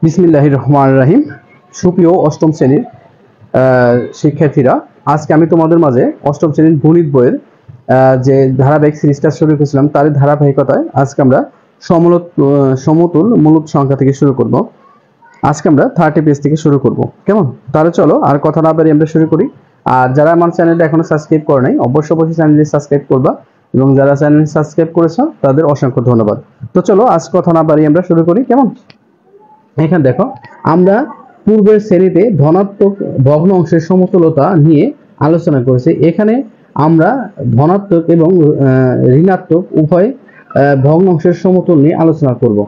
বিসমিল্লাহির রহমানির রহিম। সুপ্রিয় অষ্টম শ্রেণীর শিক্ষার্থীরা, আজকে আমি তোমাদের মাঝে অষ্টম শ্রেণীর গণিত বইয়ের যে ধারাবাহিক সিরিজটা শুরু করেছিলাম তার ধারাবাহিকতায় আজকে আমরা সমতুল মূলদ সংখ্যা থেকে শুরু করব। আজকে আমরা 30 পেজ থেকে শুরু করব। কেমন? তাহলে চলো আর কথা না বাড়িয়ে আমরা শুরু করি। আর যারা আমার চ্যানেলটা এখনো সাবস্ক্রাইব করে নাই অবশ্যই চ্যানেলটি সাবস্ক্রাইব করবা, এবং যারা চ্যানেল সাবস্ক্রাইব করেছো তাদের অসংখ্য ধন্যবাদ। তো চলো আজ কথা না বাড়িয়ে আমরা শুরু করি। কেমন? এখানে দেখো, আমরা পূর্বের শ্রেণীতে ধনাত্মক ভগ্ন অংশের সমতুলতা নিয়ে আলোচনা করেছি। এখানে আমরা ধনাত্মক এবং ঋণাত্মক উভয় ভগ্ন অংশের সমতুল নিয়ে আলোচনা করব।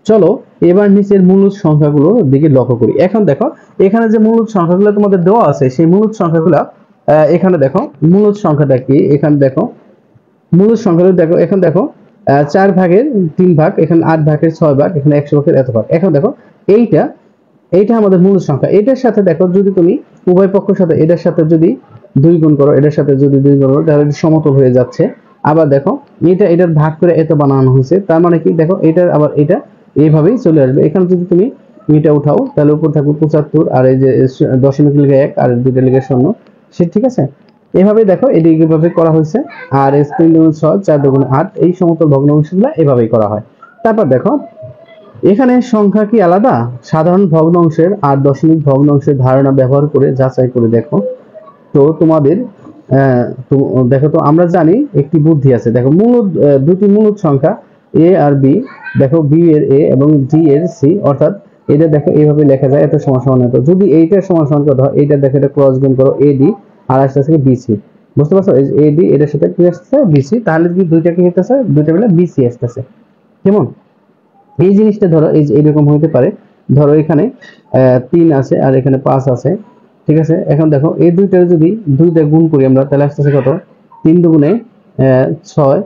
চলো এবার নিচের মূলদ সংখ্যাগুলোর দিকে লক্ষ্য করি। এখন দেখো, এখানে যে মূলদ সংখ্যাগুলো তোমাদের দেওয়া আছে সেই মূলদ সংখ্যাগুলো এখানে দেখো মূলদ সংখ্যাটা কি। এখানে দেখো মূলদ সংখ্যাগুলো দেখো, এখন দেখো 4 ভাগের 3 ভাগ, এখানে 8 ভাগের 6 ভাগ, এখানে 100 ভাগের এত ভাগ। এখন দেখো এইটা এইটা আমাদের মূল সংখ্যা। এটার সাথে দেখো যদি তুমি উভয় পক্ষের সাথে এটার সাথে যদি 2 গুণ করো, এটার সাথে যদি 2 গুণ করো তাহলে সমতুল হয়ে যাচ্ছে। আবার দেখো এটার ভাগ করে এত বানানো হয়েছে, তার মানে কি দেখো এটার আবার এটা এইভাবেই চলে আসবে। এখানে যদি তুমি এটা উঠাও তাহলে উপর থাকবে 75, আর এই যে দশমিক লিখে 1 আর দুইটা লিখে 0, সে ঠিক আছে। এভাবে দেখো এটি এইভাবে করা হয়েছে। আর 3 গুণ 6 4 গুণ 8 এই সমতল ভগ্নাংশগুলো এভাবেই করা হয়। তারপর দেখো এখানে সংখ্যা কি আলাদা? সাধারণ ভগ্নাংশের আর দশমিক ভগ্নাংশের ধারণা ব্যবহার করে যাচাই করে দেখো। তো তোমাদের তো দেখো, তো আমরা জানি একটি বুদ্ধি আছে। দেখো মূলদ দুটি মূলদ সংখ্যা a আর b, দেখো b এর a এবং d এর c, অর্থাৎ এটা দেখো এইভাবে লেখা যায় এত সমান সমান এত। যদি এইটার সমান সমান কত হয়, এইটা দেখো এটা ক্রস গুণ করো ad আর আসছে bc, বুঝতে পারছো? এই ad এটার সাথে কি আসছে bc, তাহলে কি দুইটা কি হইতাছে, দুইটা মিলে bc আসছে। কেমন? এই জিনিসটা ধরো এই যে এরকম হতে পারে। ধরো এখানে 3 আছে আর এখানে 5 আছে, ঠিক আছে। এখন দেখো এই দুইটার যদি দুইটা গুণ করি আমরা তাহলে আসতেছে কত? 3 দুগুণে 6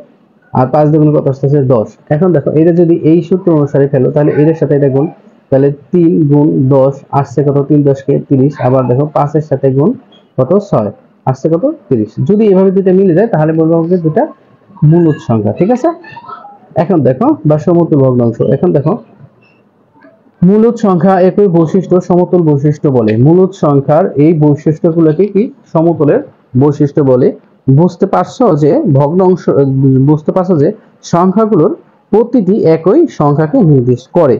আর 5 দুগুণে কত আসতেছে 10। এখন দেখো এটা যদি এই সূত্র অনুসারে ফেলো তাহলে এর সাথে এটা গুণ, তাহলে 3 গুণ 10 আসছে কত? 3 10 কে 30। আবার দেখো 5 এর সাথে গুণ কত? 6 আসছে কত? 30। যদি এভাবে দুইটা মিলে যায় তাহলে বলবো যে দুইটা মূলদ সংখ্যা, ঠিক আছে। এখন দেখো বা সমতুল ভগ্নাংশ। এখন দেখো মূলদ সংখ্যা একই বৈশিষ্ট্য সমতুল বৈশিষ্ট্য বলে। মূলদ সংখ্যার এই বৈশিষ্ট্যগুলোকে কি সমতুলের বৈশিষ্ট্য বলে। বুঝতে পারছো যে ভগ্নাংশ, বুঝতে পারছো যে সংখ্যাগুলোর প্রতিটি একই সংখ্যাকে নির্দেশ করে।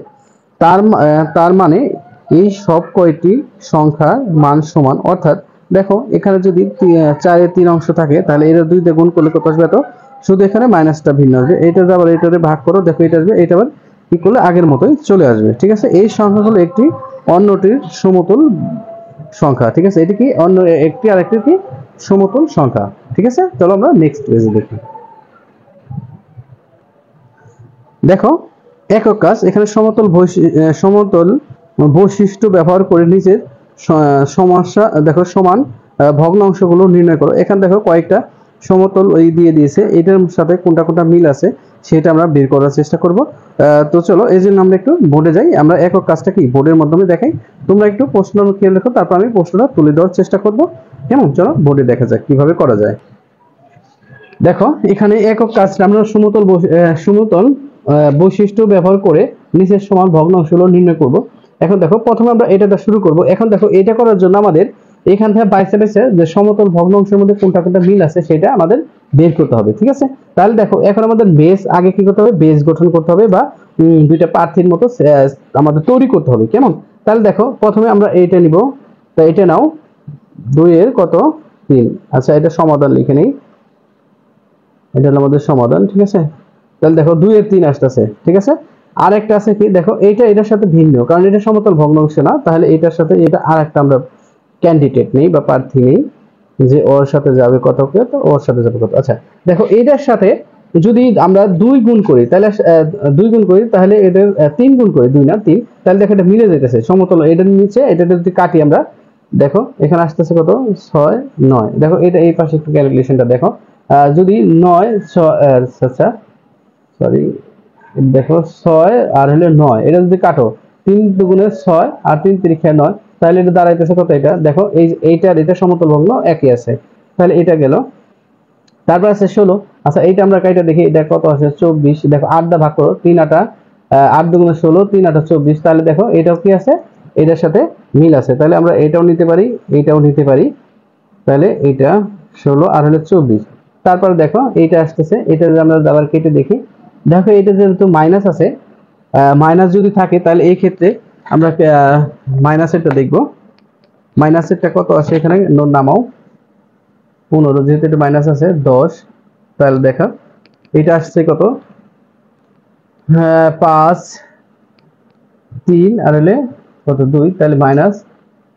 তার মানে এই সব কয়টি সংখ্যার মান সমান। অর্থাৎ দেখো এখানে যদি 4 এর 3 অংশ থাকে তাহলে এর 2 দিয়ে গুণ করলে কত আসবে? তো শুধু এখানে মাইনাসটা ভিন্ন আসবে। এটা আবার এটারে ভাগ করো, দেখো এটা আসবে, এটা আবার কি করলে আগের মতোই চলে আসবে, ঠিক আছে। এই সংখ্যাগুলো একটি অন্যটির সমতুল সংখ্যা, ঠিক আছে। এটি কি অন্য একটি আরেকটি কি সমতুল সংখ্যা, ঠিক আছে। চলো আমরা নেক্সট পেজে দেখি। দেখো একক কাজ, এখানে সমতল বৈশিষ্ট্য ব্যবহার করে নিচের সমস্যা দেখো সমান ভগ্নাংশগুলো নির্ণয় করো। এখানে দেখো কয়েকটা সমতল ওই দিয়ে দিয়েছে, এটার সাথে কোনটা কোনটা মিল আছে সেটা আমরা বের করার চেষ্টা করব। তো চলো এই জন্য আমরা একটু বোর্ডে যাই। আমরা একক কাজটা কি বোর্ডের মাধ্যমে দেখাই। তোমরা একটু প্রশ্ন খেয়াল রেখো, তারপর আমি প্রশ্নটা তুলে দেওয়ার চেষ্টা করব। কেমন? চলো বোর্ডে দেখা যাক কিভাবে করা যায়। দেখো এখানে একক কাজটা আমরা সমতল বৈশিষ্ট্য ব্যবহার করে নিচের সমান ভগ্নাংশগুলো নির্ণয় করব। এখন দেখো প্রথমে আমরা এটা শুরু করব। এখন দেখো এটা করার জন্য আমাদের এখান থেকে বাইসেপেসে যে সমতল ভগ্নাংশের মধ্যে কোনটা কোনটা মিল আছে সেটা আমাদের বের করতে হবে, ঠিক আছে। তাহলে দেখো এখন আমাদের বেস আগে কি করতে হবে? বেস গঠন করতে হবে, বা দুইটা প্রার্থীর মতো আমাদের তৈরি করতে হবে। কেমন? তাহলে দেখো প্রথমে আমরা এইটা নিব। তো এটা নাও 2 এর কত 3। আচ্ছা এটা সমাধান লিখে নেই, এটা হলো আমাদের সমাধান, ঠিক আছে। তাহলে দেখো 2 এর 3 আসতেছে, ঠিক আছে। আর একটা আছে কি দেখো এইটা এটার সাথে ভিন্ন, কারণ এটা সমতল ভগ্নাংশ না। তাহলে এটার সাথে এটা আরেকটা আমরা ক্যান্ডিডেট নেই বা প্রার্থী নেই, যে ওর সাথে যাবে কত কে, তো ওর সাথে যাবে কত। আচ্ছা দেখো এটার সাথে যদি আমরা 2 গুণ করি তাহলে 2 গুণ করি তাহলে এটার 3 গুণ করি, 2 না 3, তাহলে দেখো এটা মিলে যাইতেছে সমতল। এটার নিচে এটা যদি কাটি আমরা, দেখো এখানে আসতেছে কত? 6 9। দেখো এটা এই পাশে একটু ক্যালকুলেশনটা দেখো। যদি 9 আচ্ছা সরি, দেখো 6 আর হলো 9, এটা যদি কাটো 3 দুগুণে 6 আর 3 3 9, তাহলে এটা দাঁড়াইতেছে কত? এটা দেখো এইটার এটা সমতল ভগ্ন একই আছে, তাহলে এটা গেল। তারপর আছে 16। আচ্ছা এইটা আমরা কাইটা দেখি, এটা কত আছে? 24। দেখো 8 দা ভাগ করো, 3 8 8 দুগুণে 16, 3 8 24। তাহলে দেখো এটাও কি আছে, এটার সাথে মিল আছে। তাহলে আমরা এটাও নিতে পারি, এটাও নিতে পারি। তাহলে এটা 16 আর হলো 24। তারপর দেখো এইটা আসতেছে, এটা যদি আমরা আবার কেটে দেখি, দেখো এটা যেহেতু মাইনাস আছে, মাইনাস যদি থাকে তাহলে এই ক্ষেত্রে আমরা মাইনাসেরটা দেখব। মাইনাসেরটা কত আছে এখানে নামাও, 15, যেহেতু এটা মাইনাস আছে 10। তাহলে দেখো এটা আসছে কত, 5 3 আর হলে কত 2, তাহলে মাইনাস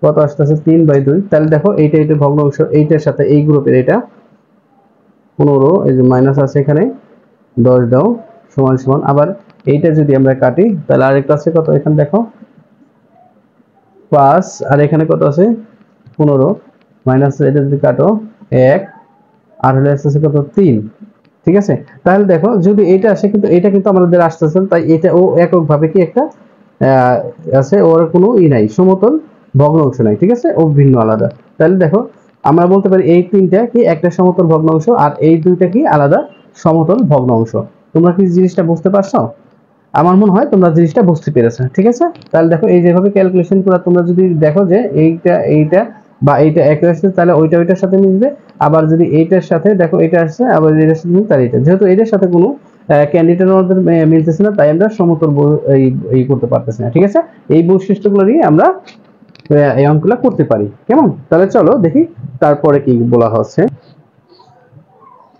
কত আসতেছে 3/2। তাহলে দেখো এইটা এটা ভগ্নাংশ, এইটার সাথে এই গ্রুপের এটা 15, এই যে মাইনাস আছে এখানে 10 দাও সমান সমান। আবার এইটা যদি আমরা কাটি তাহলে আরেকটা আছে কত, এখানে দেখো 5 আর এখানে কত আছে 15, মাইনাস এটা যদি কাটো 1 আর হলে আসতেছে কত 3। ঠিক আছে, তাহলে দেখো যদি এটা আসে, কিন্তু এটা কিন্তু আমাদের আসতেছে, তাই এটা ও এককভাবে কি একটা আছে, ওর কোনো নাই, সমতল ভগ্নাংশ নাই। ঠিক আছে, ও ভিন্ন আলাদা। তাহলে দেখো আমরা বলতে পারি এই তিনটা কি একটা সমতল ভগ্নাংশ, আর এই দুইটা কি আলাদা সমতল ভগ্নাংশ। তোমরা কি জিনিসটা বুঝতে পারছো? আমার মনে হয় তোমরা জিনিসটা বুঝতে পেরেছো। ঠিক আছে, তাহলে দেখো এই যেভাবে ক্যালকুলেশন করা, তোমরা যদি দেখো যে এইটা এইটা বা এইটা এক আসছে, তাহলে ওইটা ওইটার সাথে মিলবে। আবার যদি এইটার সাথে দেখো এটা আসছে, আবার এটার সাথে তাহলে এটা, যেহেতু এটার সাথে কোনো ক্যান্ডিডেটের মধ্যে মিলতেছে না, তাই আমরা সমতল এই করতে পারতেছি না। ঠিক আছে, এই বৈশিষ্ট্যগুলো নিয়ে আমরা এই অঙ্কগুলো করতে পারি। কেমন? তাহলে চলো দেখি তারপরে কি বলা হচ্ছে।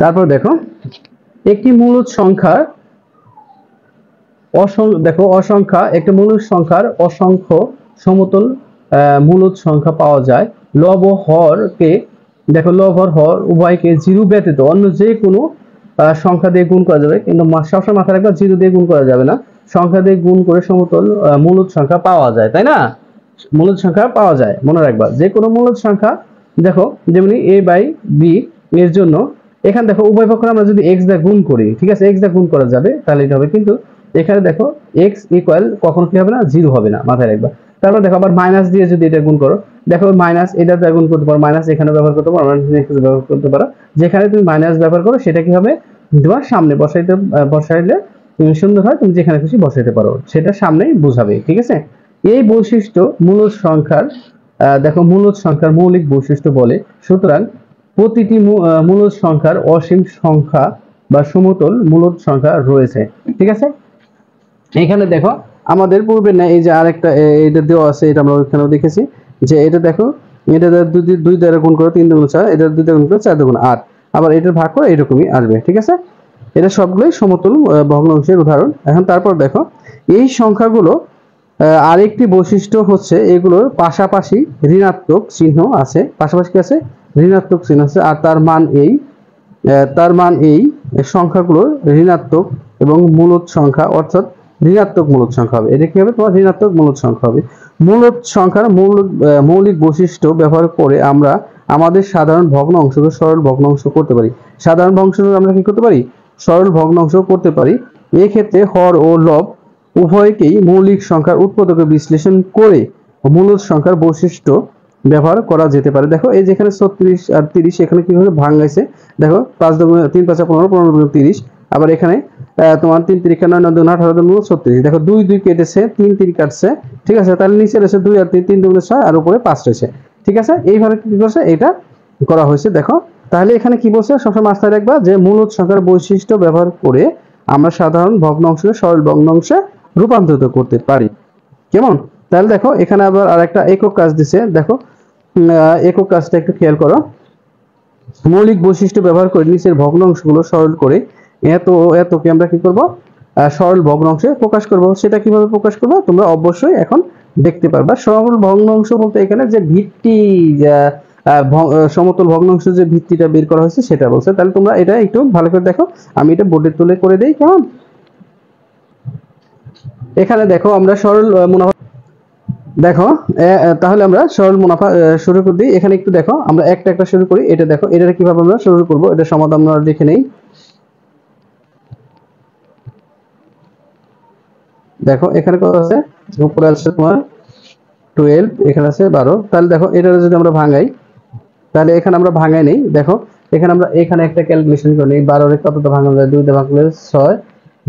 তারপর দেখো একটি মূলদ সংখ্যার দেখো অসংখ্যা, একটা মূলদ সংখ্যার অসংখ্য সমতল মূলদ সংখ্যা পাওয়া যায়। লব ও হরকে দেখো, লব আর হর উভয়কে জিরো ব্যতীত অন্য যে কোনো সংখ্যা দিয়ে গুণ করা যাবে, কিন্তু সবসময় মাথায় রাখবা জিরো দিয়ে গুণ করা যাবে না, সংখ্যা দিয়ে গুণ করে সমতল মূলদ সংখ্যা পাওয়া যায়, তাই না? মূলদ সংখ্যা পাওয়া যায়, মনে রাখবা যে কোনো মূলদ সংখ্যা। দেখো যেমনি a/b এর জন্য এখানে দেখো উভয় পক্ষ আমরা যদি x দিয়ে গুণ করি, ঠিক আছে, x দিয়ে গুণ করা যাবে তাহলে এটা হবে, কিন্তু এখানে দেখো x ইকুয়াল কখনো কি হবে না, জিরো হবে না, মাথায় রাখবা। তারপর দেখো আবার মাইনাস দিয়ে যদি এটা গুণ করো, দেখো মাইনাস এটা দিয়ে গুণ করতে পারো, মাইনাস এখানে ব্যবহার করতে পারো, ব্যবহার করতে পারো। যেখানে তুমি মাইনাস ব্যবহার করো সেটা কি হবে, তোমার সামনে বসাইলে সুন্দর হয়, তুমি যেখানে খুশি বসাইতে পারো, সেটা সামনেই বোঝাবে। ঠিক আছে, এই বৈশিষ্ট্য মূলদ সংখ্যার দেখো মূলদ সংখ্যার মৌলিক বৈশিষ্ট্য বলে। সুতরাং প্রতিটি মূলদ সংখ্যার অসীম সংখ্যা বা সমতল মূলদ সংখ্যা রয়েছে। ঠিক আছে, এখানে দেখো আমাদের পূর্বে না এই যে আরেকটা এটা দেওয়া আছে, এটা আমরা ওইখানেও দেখেছি যে এটা দেখো, এটা দুই দ্বারা গুণ করে 3 দুগুণ 4, এটা 2 দ্বারা গুণ করে 4 দুগুণ 8, আবার এটার ভাগ করে এরকমই আসবে। ঠিক আছে, এটা সবগুলোই সমতল ভগ্নাংশের উদাহরণ। এখন তারপর দেখো এই সংখ্যাগুলো আরেকটি বৈশিষ্ট্য হচ্ছে এগুলোর পাশাপাশি ঋণাত্মক চিহ্ন আছে, পাশাপাশি কি আছে, ঋণাত্মক চিহ্ন আছে। আর তার মান এই সংখ্যাগুলোর ঋণাত্মক এবং মূলদ সংখ্যা, অর্থাৎ ঋণাত্মক মূলদ সংখ্যা হবে। এটা কি হবে, তোমার ঋণাত্মক মূলদ সংখ্যা হবে। মূলদ সংখ্যার মৌলিক বৈশিষ্ট্য ব্যবহার করে আমরা আমাদের সাধারণ ভগ্নাংশকে সরল ভগ্নাংশ করতে পারি। সাধারণ ভগ্নাংশ আমরা কি করতে পারি, সরল ভগ্নাংশ করতে পারি। এক্ষেত্রে হর ও লব উভয়কেই মৌলিক সংখ্যার উৎপাদকে বিশ্লেষণ করে মূলদ সংখ্যার বৈশিষ্ট্য ব্যবহার করা যেতে পারে। দেখো এই যেখানে 36 আর 30 এখানে কিভাবে ভাঙাইছে, দেখো 5 দুগুণ 3 5 15, 15 দুগুণ 30, আবার এখানে তোমার 3 3 9 9 2 18 দুগুণ 36। দেখো 2 2 কেটেছে, 3 3 কাটছে। ঠিক আছে, তাহলে নিচে রয়েছে 2 আর 3, 3 দুগুণ 6 আর উপরে 5 রয়েছে। ঠিক আছে, এইভাবে কি করছে, এটা করা হয়েছে। দেখো তাহলে এখানে কি বলছে, সবসময় মাথায় রাখবা যে মূলদ সংখ্যার বৈশিষ্ট্য ব্যবহার করে আমরা সাধারণ ভগ্নাংশকে সরল ভগ্নাংশে রূপান্তরিত করতে পারি। কেমন? তাহলে দেখো এখানে আবার আরেকটা একক কাজ দিছে, দেখো একক কাজটা একটু খেয়াল করো। মৌলিক বৈশিষ্ট্য ব্যবহার করে নিচের ভগ্নাংশগুলো সরল করে এতকে আমরা কি করব, সরল ভগ্নাংশে প্রকাশ করব। সেটা কিভাবে প্রকাশ করব তোমরা অবশ্যই এখন দেখতে পারবা। সরল ভগ্নাংশ বলতে এখানে যে ভিত্তি, সমতল ভগ্নাংশ যে ভিত্তিটা বের করা হয়েছে সেটা বলছে। তাহলে তোমরা এটা একটু ভালো করে দেখো, আমি এটা বোর্ডে তুলে করে দেই। কেমন? এখানে দেখো আমরা সরল মুনাফা, দেখো তাহলে আমরা সরল মুনাফা শুরু করে দিই। এখানে একটু দেখো, আমরা একটা একটা শুরু করি। এটা দেখো, এটা কিভাবে আমরা শুরু করব, এটা সমাধান আমরা দেখে নেই। দেখো এখানে কত আছে, উপরে আছে তোমার 12, এখানে আছে 12। তাহলে দেখো এটা যদি আমরা ভাঙাই, তাহলে এখানে আমরা ভাঙাই নেই। দেখো এখানে আমরা এখানে একটা ক্যালকুলেশন করে নিই, 12 এর কতটা ভাঙা যায়, 2 দিয়ে ভাঙলে 6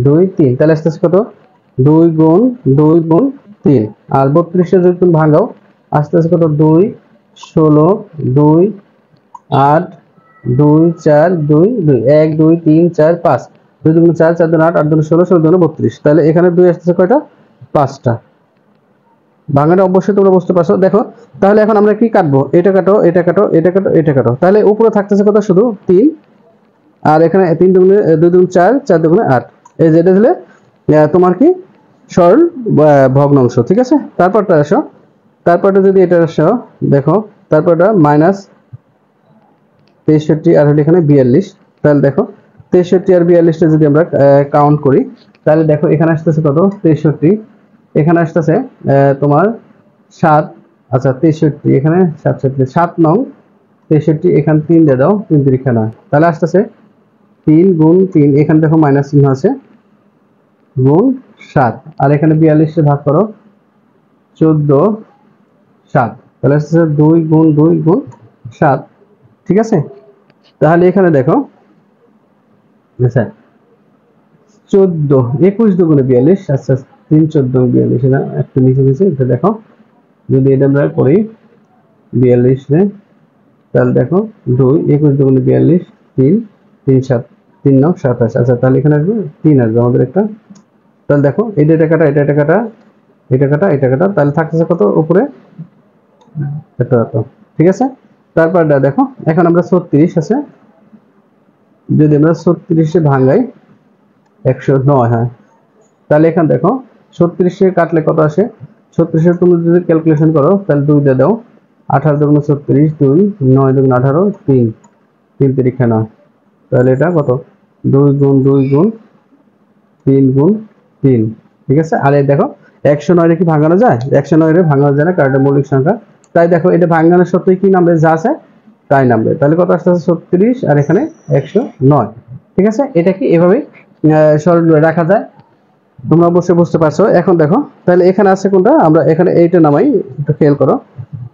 2 3, তাহলে আসতেছে কত 2 গুণ 2 গুণ 3, আর 32 যদি তুমি ভাঙাও আস্তে আস্তে কত 2 16 2 8 2 4 2 2 1 2 3 4 5, 2 2 4 4 2 8 8 2 16 16 2 32, তাহলে এখানে 2 আসছে কয়টা? 5টা। ভাঙাটা অবশ্যই তোমরা বুঝতে পারছো। দেখো তাহলে এখন আমরা কি কাটবো, এটা কাটো এটা কাটো এটা কাটো এটা কাটো, তাহলে উপরে থাকতেছে কত? শুধু 3, আর এখানে 3 দুগুণে 2 দুগুণ 4 4 দুগুণে 8, এই যেটা দিলে তোমার কি সরল ভগ্নাংশ। ঠিক আছে, তারপরটা আসো, তারপরটা যদি এটা আসো দেখো, তারপরটা মাইনাস 63 আর হলো এখানে 42, তাহলে দেখো 63 আর 42টা যদি আমরা কাউন্ট করি তাহলে দেখো এখানে আসতেছে কত? 63, এখানে আসতেছে তোমার 7, আচ্ছা 63 এখানে 7 নং 63, এখানে 3 দিয়ে দাও, 3 তিরিখা না, তাহলে আসতেছে 3 গুণ 3, এখানে দেখো মাইনাস চিহ্ন আছে, গুণ 7, আর এখানে 42 টা ভাগ করো 14 7, তাহলে আসতেছে 2 গুণ 2 গুণ 7। ঠিক আছে, তাহলে এখানে দেখো আচ্ছা 14 21 দুগুণে 42, আচ্ছা 3 14 42, না একটু নিচে নিচে এটা দেখো, যদি এটা আমরা করি 42 রে, তাহলে দেখো 2 21 দুগুণে 42, 3 3 7 3 9 27, আচ্ছা তাহলে এখানে আসবে 3 আসবে আমাদের একটা। তাহলে দেখো এটা কাটা এটা কাটা এটা কাটা এটা কাটা, তাহলে থাকতেছে কত উপরে? এত এত। ঠিক আছে, তারপর দেখো এখন আমরা 36 আছে, যদি আমরা 36 এ ভাঙাই 109, হ্যাঁ তাহলে এখানে দেখো 36 এ কাটলে কত আসে? 36 এর তুমি যদি ক্যালকুলেশন করো তাহলে 2 দিয়ে দাও, 18 দুগুণ 36, 2 9 দুগুণ 18, 3 3 তিরিখা 9, তাহলে এটা কত? 2 গুণ 2 গুণ 3 গুণ 3। ঠিক আছে, আর এই দেখো 109 রে কি ভাঙানো যায়? 109 রে ভাঙানো যায় না, কারণ এটা মৌলিক সংখ্যা, তাই দেখো এটা ভাঙানোর সত্যই কি নামবে? যা আছে তাই নামবে। তাহলে কত আসতেছে? 36 আর এখানে 109। ঠিক আছে, এটা কি এভাবে সরল রাখা যায়, তোমরা অবশ্যই বুঝতে পারছো। এখন দেখো তাহলে এখানে আছে কোনটা? আমরা এখানে এইটা নামাই, একটু খেয়াল করো,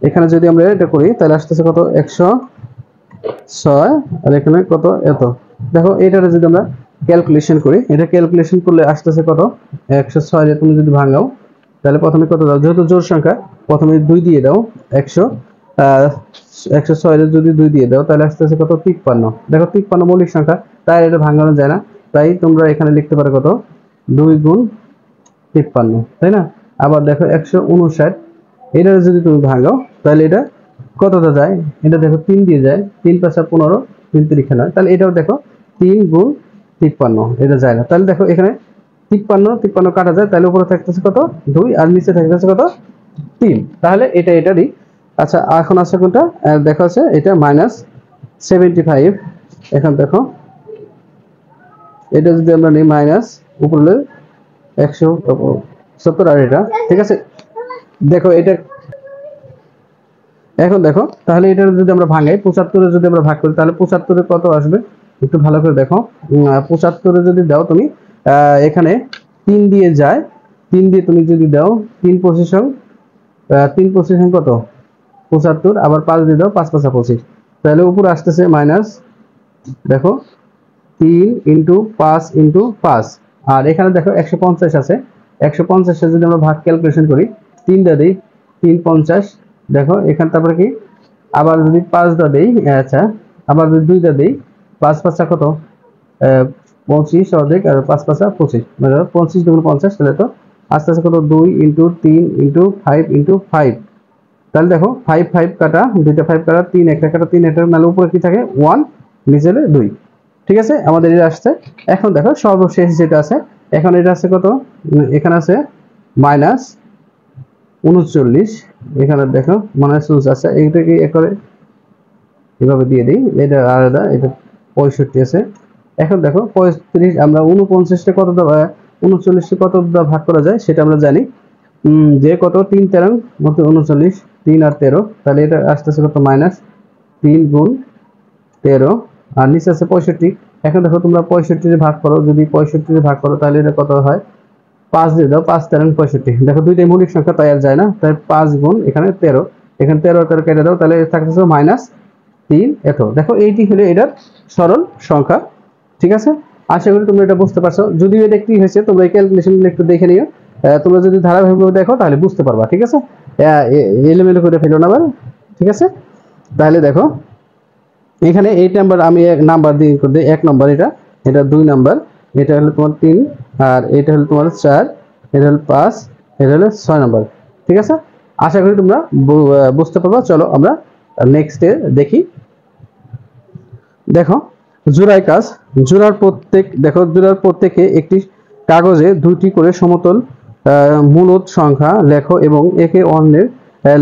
এখানে যদি আমরা এটা করি তাহলে আসতেছে কত? 106, আর এখানে কত? এত। দেখো এটারে যদি আমরা ক্যালকুলেশন করি, এটা ক্যালকুলেশন করলে আসতেছে কত? 106 রে তুমি যদি ভাঙাও তাহলে প্রথমে কত দাও? যেহেতু জোড় সংখ্যা প্রথমে 2 দিয়ে দাও, 106 রে যদি 2 দিয়ে দাও তাহলে আসতেছে কত? 53। দেখো 53 মৌলিক সংখ্যা, তাই এটা ভাঙানো যায় না, তাই তোমরা এখানে লিখতে পারো কত? 2 গুণ 53, তাই না? আবার দেখো 159, এটা যদি তুমি ভাঙাও তাহলে এটা কতটা যায়? এটা দেখো 3 দিয়ে যায়, 3 5 15, 3 তিরিখা 9, তাহলে এটাও দেখো 3 গুণ 53, এটা যায় না। তাহলে দেখো এখানে 53 53 কাটা যায়, তাহলে উপরে থাকতেছে কত? 2, আর নিচে থাকতেছে কত? 3, তাহলে এটা এটারই। আচ্ছা এখন আছে কোনটা? দেখো আছে এটা -75, এখন দেখো এটা যদি আমরা নিই মাইনাস উপরে 170, আর এটা ঠিক আছে। দেখো এটা এখন দেখো তাহলে এটা যদি আমরা ভাঙাই 75 এ যদি আমরা ভাগ করি তাহলে 75 এ কত আসবে? একটু ভালো করে দেখো, 75 এ যদি দাও তুমি এখানে 3 দিয়ে যায়, 3 দিয়ে তুমি যদি দাও 3 পজিশন 3 পজিশন কত? 75, আবার 5 দিয়ে দাও, 5 5 25, তাহলে উপরে আসতেছে মাইনাস, দেখো 3 ইনটু 5 ইনটু 5, আর এখানে দেখো 150 আছে, 150 এ যদি আমরা ভাগ ক্যালকুলেশন করি 3 দিয়ে দেই, 3 50, দেখো এখানে তারপরে কি আবার যদি 5 দা দেই, আচ্ছা আবার যদি 2 দা দেই, 5 5 কত? 25 অর্ধেক, আর 5 5 25, মানে 25 দুগুণ 50, তাহলে তো আস্তে আস্তে কত? 2 ইনটু 3 ইনটু 5 ইনটু 5, তাহলে দেখো 5 5 কাটা, দুইটা 5 কাটা, 3 একটা কাটা, 3 একটা, মানে উপরে কি থাকে? 1, নিচে 2। ঠিক আছে, আমাদের এটা আসছে। এখন দেখো সর্বশেষ যেটা আছে, এখন এটা আছে কত? এখানে আছে -39, এখানে দেখো -39 আছে, এইটাকে করে এভাবে দিয়ে দিই, এটা আলাদা, এটা 65 আছে। এখন দেখো 35, আমরা 49 টা কত 39 টা কত ভাগ করা যায় সেটা আমরা জানি, যে কত? 3 13 মতো 39, 3 আর 13, তাহলে এটা আসতেছে কত? -3 গুণ 13, আর নিচে আছে 65। এখন দেখো তোমরা 65 রে ভাগ করো, যদি 65 রে ভাগ করো তাহলে এটা কত হয়? 5 দিয়ে দাও, 5 13 65, দেখো দুইটাই মৌলিক সংখ্যা তাই আর যায় না, তাই 5 গুণ এখানে 13, এখানে 13 আর 13 কেটে দাও, তাহলে থাকতেছে -3 এত। দেখো এইটি হলো এটার সরল সংখ্যা। ঠিক আছে, আশা করি তোমরা এটা বুঝতে পারছো। যদিও এটা কি হয়েছে তোমরা এই ক্যালকুলেশনগুলো একটু দেখে নিও। তোমরা যদি ধারাবাহিকভাবে দেখো তাহলে বুঝতে পারবা, ঠিক আছে? এলোমেলো করে ফেলো না আবার, ঠিক আছে? তাহলে দেখো এখানে 8 নাম্বার আমি এক নাম্বার দিয়ে করে দিই। 1 নাম্বার এটা 2 নাম্বার, এটা হলো তোমার 3, আর এটা হলো তোমার 4, এটা হলো 5, এটা হলো 6 নাম্বার, ঠিক আছে? আশা করি তোমরা বুঝতে পারবা। চলো আমরা নেক্সটে দেখি। দেখো জোড়ায় কাজ, জোড়ার প্রত্যেকে একটি কাগজে 2টি করে সমতল মূলদ সংখ্যা লেখো এবং একে অন্যের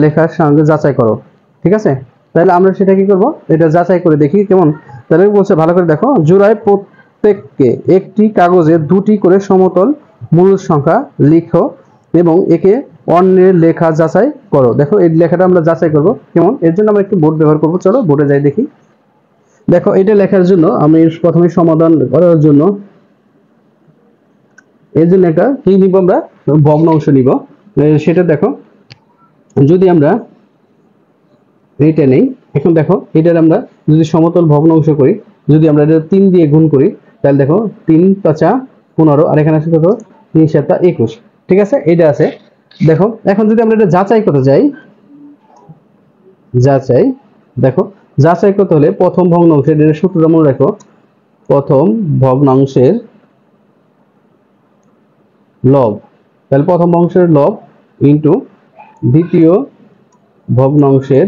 লেখার সঙ্গে যাচাই করো, ঠিক আছে? তাহলে আমরা সেটা কি করব, এটা যাচাই করে দেখি কেমন। তাহলে বলছে ভালো করে দেখো, জোড়ায় প্রত্যেককে একটি কাগজে 2টি করে সমতল মূলদ সংখ্যা লিখো এবং একে অন্যের লেখা যাচাই করো। দেখো এই লেখাটা আমরা যাচাই করব কেমন, এর জন্য আমরা একটু বোর্ড ব্যবহার করব। চলো বোর্ডে যাই দেখি। দেখো এটা লেখার জন্য আমি প্রথমে সমাধান করার জন্য এর জন্য একটা কি নিব, আমরা ভগ্নাংশ নিব। সেটা দেখো যদি আমরা এইটা নেই, এখন দেখো এটার আমরা যদি সমতল ভগ্নাংশ করি, যদি আমরা এটা 3 দিয়ে গুণ করি, তাহলে দেখো 3 5 15, আর এখানে আছে কত 3 7 21, ঠিক আছে? এটা আছে। দেখো এখন যদি আমরা এটা যাচাই করতে যাই, যাচাই, দেখো যাচাই করতে হলে প্রথম ভগ্নাংশের এর সূত্রটা মনে রাখো, প্রথম ভগ্নাংশের লব, তাহলে প্রথম ভগ্নাংশের লব ইনটু দ্বিতীয় ভগ্নাংশের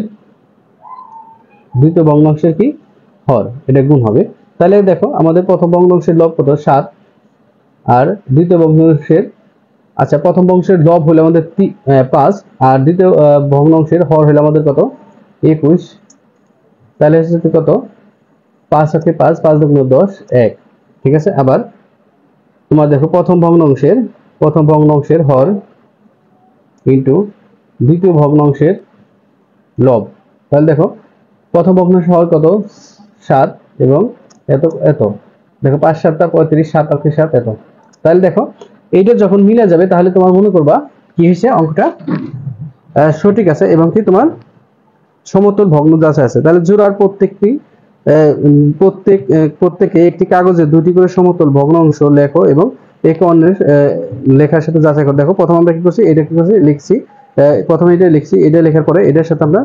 কি হর, এটা গুণ হবে। তাহলে দেখো আমাদের প্রথম ভগ্নাংশের লব কত 7, আর দ্বিতীয় ভগ্নাংশের, আচ্ছা প্রথম ভগ্নাংশের লব হলো আমাদের 5, আর দ্বিতীয় ভগ্নাংশের হর হলো আমাদের কত 21। তাহলে হচ্ছে কত 5 আছে 5, 5 দুগুণ 10, 1, ঠিক আছে? আবার তোমার দেখো প্রথম ভগ্নাংশের হর ইনটু দ্বিতীয় ভগ্নাংশের লব, তাহলে দেখো প্রথম ভগ্নাংশের হর কত 7 এবং এত এত, দেখো 5 7 35, 7 8 7 এত। তাহলে দেখো এইটা যখন মিলে যাবে তাহলে তোমার মনে করবা কি হয়েছে, অঙ্কটা সঠিক আছে এবং কি তোমার সমতল ভগ্ন যাচাই আছে। তাহলে জোড়ার প্রত্যেকে একটি কাগজে 2টি করে সমতল ভগ্নাংশ লেখো এবং একে অন্যের লেখার সাথে যাচাই করো। দেখো প্রথম আমরা কি করছি, এটা কি করছি লিখছি, প্রথমে এটা লিখছি, এটা লেখার পরে এটার সাথে আমরা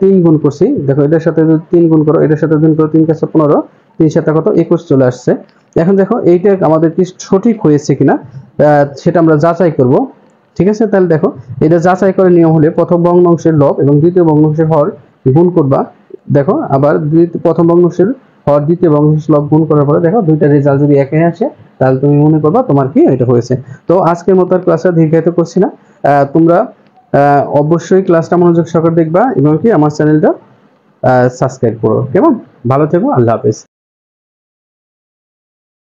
3 গুণ করছি। দেখো এটার সাথে যদি 3 গুণ করো, এটার সাথে গুণ করো, 3 × 15, 3 7 কত 21 চলে আসছে। এখন দেখো এইটা আমাদের কি সঠিক হয়েছে কিনা সেটা আমরা যাচাই করব, ঠিক আছে? তাহলে দেখো এটা যাচাই করার নিয়ম হলে প্রথম ভগ্নাংশের লব এবং দ্বিতীয় ভগ্নাংশের হর গুণ করবা। দেখো আবার প্রথম ভগ্নাংশের হর দ্বিতীয় ভগ্নাংশের লব গুণ করার পরে দেখো দুইটা রেজাল্ট যদি একই আসে তাহলে তুমি মনে করবা তোমার কি এটা হয়েছে। তো আজকের মতো আর ক্লাসটা দীর্ঘায়িত করছি না, তোমরা অবশ্যই ক্লাসটা মনোযোগ সহকারে দেখবা এবং কি আমার চ্যানেলটা সাবস্ক্রাইব করো। কেমন, ভালো থেকো, আল্লাহ হাফেজ।